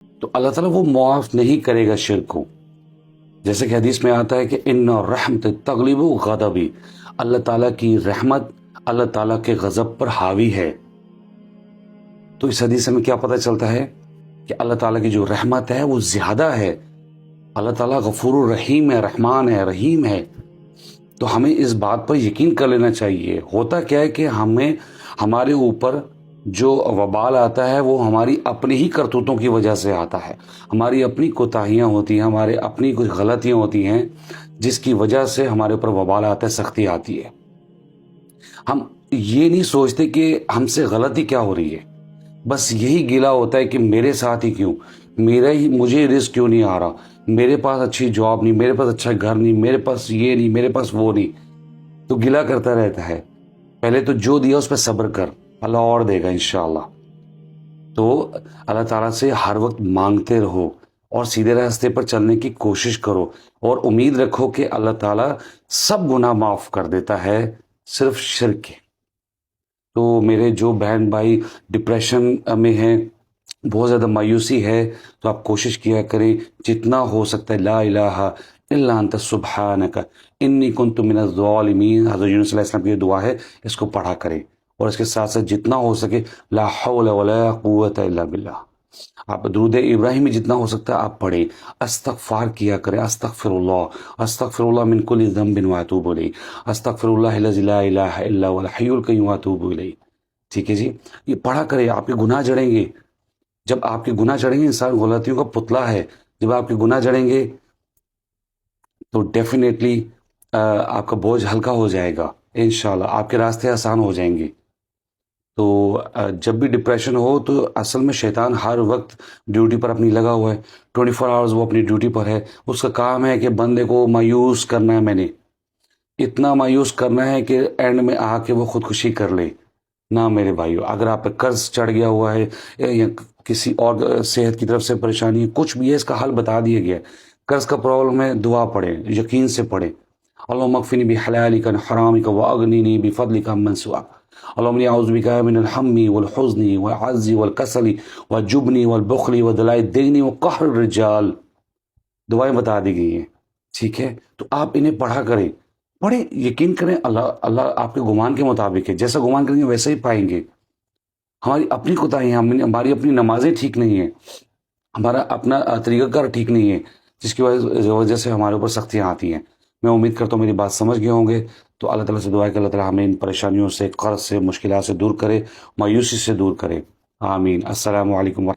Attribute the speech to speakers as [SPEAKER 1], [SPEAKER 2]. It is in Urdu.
[SPEAKER 1] تو اللہ تعالیٰ وہ معاف نہیں کرے گا شرک کو. جیسے کہ حدیث میں آتا ہے کہ ان رحمت تغلب غضبی، اللہ تعالیٰ کی رحمت اللہ تعالیٰ کے غضب پر حاوی ہے. تو اس حدیث سے ہمیں کیا پتہ چلتا ہے کہ اللہ تعالیٰ کی جو رحمت ہے وہ زیادہ ہے. اللہ تعالیٰ غفور الرحیم ہے، رحمان ہے، رحیم ہے. تو ہمیں اس بات پر یقین کر لینا چاہیے. ہوتا کیا ہے کہ ہمارے اوپر جو وبال آتا ہے وہ ہماری اپنی ہی کرتوتوں کی وجہ سے آتا ہے. ہماری اپنی کوتاہیاں ہوتی ہیں، ہمارے اپنی کچھ غلطیاں ہوتی ہیں جس کی وجہ سے ہمارے اوپر وبال آتا ہے، سختی آتی ہے. ہم یہ نہیں سوچتے کہ ہم سے غلطی کیا ہو رہی ہے، بس یہی گلا ہوتا ہے کہ میرے ساتھ ہی کیوں، مجھے رزق کیوں نہیں آ رہا، میرے پاس اچھی جاب نہیں، میرے پاس اچھا گھر نہیں، میرے پاس یہ نہیں، میرے پاس وہ نہیں. تو گلا کرتا رہتا ہے. پہلے تو جو دیا اس پہ صبر کر، اللہ اور دے گا انشاءاللہ. تو اللہ تعالیٰ سے ہر وقت مانگتے رہو اور سیدھے راستے پر چلنے کی کوشش کرو، اور امید رکھو کہ اللہ تعالیٰ سب گناہ معاف کر دیتا ہے، صرف شرک کے. تو میرے جو بہن بھائی ڈپریشن میں ہیں، بہت زیادہ مایوسی ہے، تو آپ کوشش کیا کریں جتنا ہو سکتا ہے لا الہ الا انت سبحانک انی کنت من الظالمین. حضرت یونس علیہ السلام کی یہ دعا ہے، اس کو پڑھا کریں. اور اس کے ساتھ ساتھ جتنا ہو سکے لا حول ولا قوت الا باللہ. آپ درود ابراہیمی جتنا ہو سکتا ہے آپ پڑھیں. استغفار کیا کریں، استغفر اللہ من کل ذنب واتوب الیہ، استغفر اللہ الذی لا الہ الا هو الحی القیوم واتوب الیہ. ٹھیک ہے جی، یہ پڑھا کریں. آپ کے گناہ جڑیں گے. جب آپ کے گناہ جڑیں گے، انسان غلطیوں کا پتلا ہے، جب آپ کے گناہ جڑیں گے تو ڈیفینیٹلی آپ کا بوجھ ہلکا ہو جائے گا انشاءاللہ، آپ کے راستے آسان ہو جائیں گے. تو جب بھی ڈپریشن ہو تو اصل میں شیطان ہر وقت ڈیوٹی پر اپنی لگا ہوا ہے، 24 آورز وہ اپنی ڈیوٹی پر ہے. اس کا کام ہے کہ بندے کو مایوس کرنا ہے. میں نے اتنا مایوس کرنا ہے کہ اینڈ میں آ کے وہ خودکشی کر لے. نہ میرے بھائیو، اگر آپ پہ قرض چڑھ گیا ہوا ہے یا کسی اور صحت کی طرف سے پریشانی ہے، کچھ بھی ہے، اس کا حل بتا دیا گیا ہے. قرض کا پرابلم ہے، دعا پڑھیں، یقین سے پڑھیں. اللہم اکفنی بحلالک عن حرامک واغننی بفضلک عمن سواک. اللہم انی اعوذ بک من الہم والحزن والعجز والکسل والجبن والبخل ودلاء الدین وقہر الرجال. دعائیں بتا دی گئی ہیں. ٹھیک ہے، تو آپ انہیں پڑھا کریں. پڑھیں، یقین کریں اللہ آپ کے گمان کے مطابق ہے. جیسا گمان کریں گے ویسا ہی پائیں گے. ہماری اپنی کوتاہیاں، ہماری اپنی نمازیں ٹھیک نہیں ہیں، ہمارا اپنا طریقہ کار ٹھیک نہیں ہے، جس کی وجہ سے ہمارے اوپر سختیاں آتی ہیں. میں امید کرتا ہوں میری بات سمجھ گئے ہوں گے. تو اللہ تعالیٰ سے دعا ہے کہ اللہ تعالیٰ ہمیں ان پریشانیوں سے، قرض سے، مشکلات سے دور کرے، مایوسی سے دور کرے. آمین. السلام علیکم.